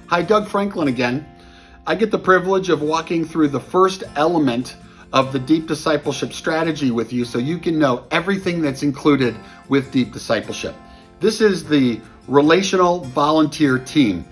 Hi, Doug Franklin again. I get the privilege of walking through the first element of the Deep Discipleship Strategy with you so you can know everything that's included with Deep Discipleship. This is the Relational Volunteer Team.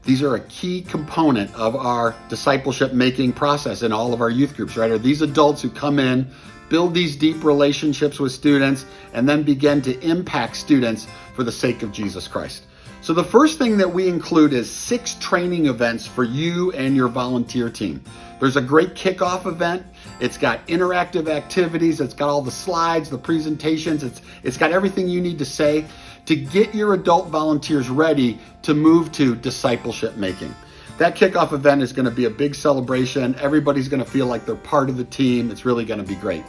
These are a key component of our discipleship making process in all of our youth groups, right? Are these adults who come in, build these deep relationships with students, and then begin to impact students for the sake of Jesus Christ. So the first thing that we include is 6 training events for you and your volunteer team. There's a great kickoff event. It's got interactive activities. It's got all the slides, the presentations. It's got everything you need to say to get your adult volunteers ready to move to discipleship making. That kickoff event is going to be a big celebration. Everybody's going to feel like they're part of the team. It's really going to be great.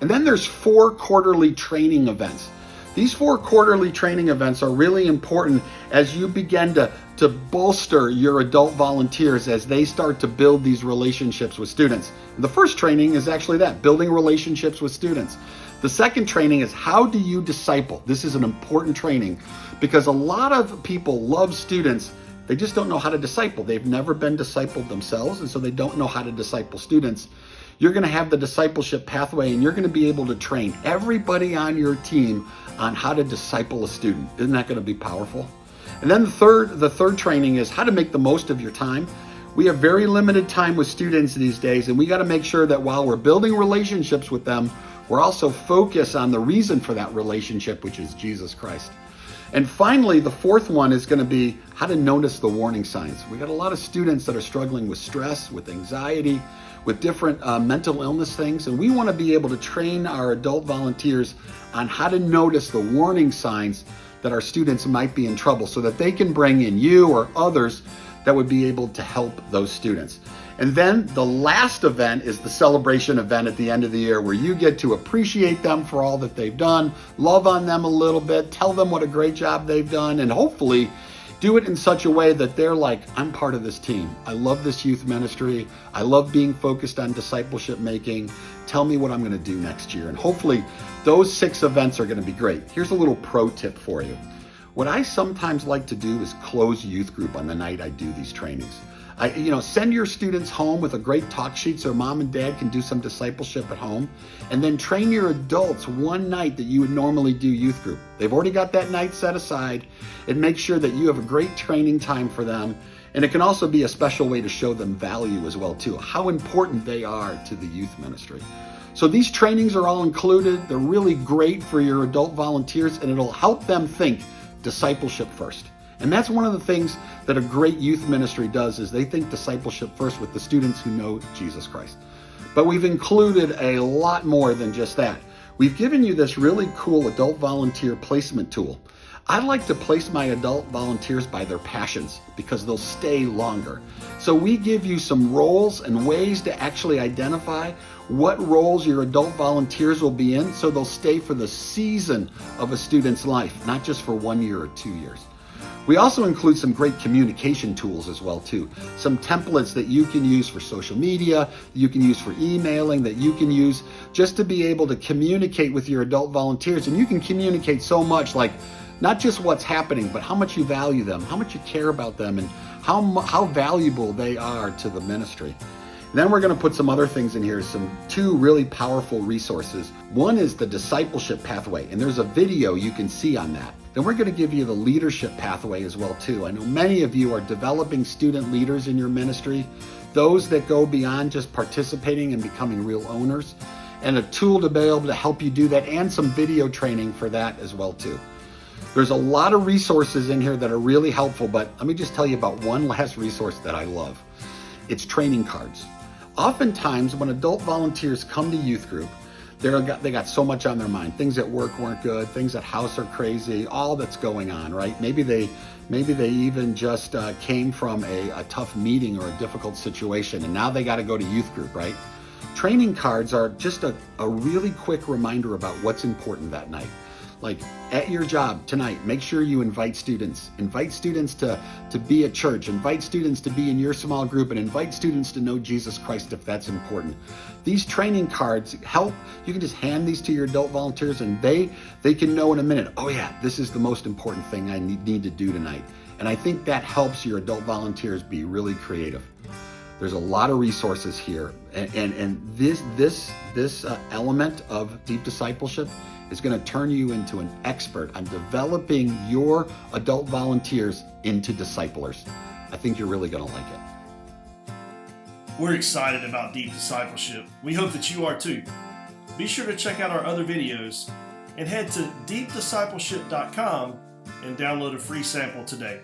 And then there's 4 quarterly training events. These 4 quarterly training events are really important as you begin to bolster your adult volunteers as they start to build these relationships with students. And the first training is actually that, building relationships with students. The second training is how do you disciple? This is an important training because a lot of people love students. They just don't know how to disciple. They've never been discipled themselves, and so they don't know how to disciple students. You're going to have the discipleship pathway, and you're going to be able to train everybody on your team on how to disciple a student. Isn't that going to be powerful? And then the third training is how to make the most of your time. We have very limited time with students these days, and we got to make sure that while we're building relationships with them, we're also focused on the reason for that relationship, which is Jesus Christ. And finally, the fourth one is going to be how to notice the warning signs. We got a lot of students that are struggling with stress, with anxiety, with different mental illness things, and we want to be able to train our adult volunteers on how to notice the warning signs that our students might be in trouble so that they can bring in you or others that would be able to help those students. And then the last event is the celebration event at the end of the year where you get to appreciate them for all that they've done, love on them a little bit, tell them what a great job they've done, and hopefully do it in such a way that they're like, I'm part of this team. I love this youth ministry. I love being focused on discipleship making. Tell me what I'm going to do next year. And hopefully those 6 events are going to be great. Here's a little pro tip for you. What I sometimes like to do is close youth group on the night I do these trainings. Send your students home with a great talk sheet so mom and dad can do some discipleship at home, and then train your adults one night that you would normally do youth group. They've already got that night set aside, and make sure that you have a great training time for them. And it can also be a special way to show them value as well too, how important they are to the youth ministry. So these trainings are all included. They're really great for your adult volunteers, and it'll help them think discipleship first. And that's one of the things that a great youth ministry does is they think discipleship first with the students who know Jesus Christ. But we've included a lot more than just that. We've given you this really cool adult volunteer placement tool. I like to place my adult volunteers by their passions because they'll stay longer. So we give you some roles and ways to actually identify what roles your adult volunteers will be in so they'll stay for the season of a student's life, not just for 1 year or 2 years. We also include some great communication tools as well too. Some templates that you can use for social media, that you can use for emailing, that you can use just to be able to communicate with your adult volunteers. And you can communicate so much, like not just what's happening, but how much you value them, how much you care about them, and how valuable they are to the ministry. And then we're going to put some other things in here, 2 really powerful resources. One is the discipleship pathway, and there's a video you can see on that. Then we're going to give you the leadership pathway as well too. I know many of you are developing student leaders in your ministry, those that go beyond just participating and becoming real owners, and a tool to be able to help you do that, and some video training for that as well too. There's a lot of resources in here that are really helpful, but let me just tell you about one last resource that I love. It's training cards. Oftentimes when adult volunteers come to youth group, they got so much on their mind. Things at work weren't good, things at house are crazy, all that's going on, right? Maybe they even just came from a tough meeting or a difficult situation, and now they got to go to youth group, right? Training cards are just a really quick reminder about what's important that night. Like at your job tonight, make sure you invite students. Invite students to be at church. Invite students to be in your small group, and invite students to know Jesus Christ if that's important. These training cards help. You can just hand these to your adult volunteers, and they can know in a minute, oh yeah, this is the most important thing I need to do tonight. And I think that helps your adult volunteers be really creative. There's a lot of resources here, and this element of deep discipleship is going to turn you into an expert on developing your adult volunteers into disciplers. I think you're really going to like it. We're excited about deep discipleship. We hope that you are too. Be sure to check out our other videos and head to deepdiscipleship.com and download a free sample today.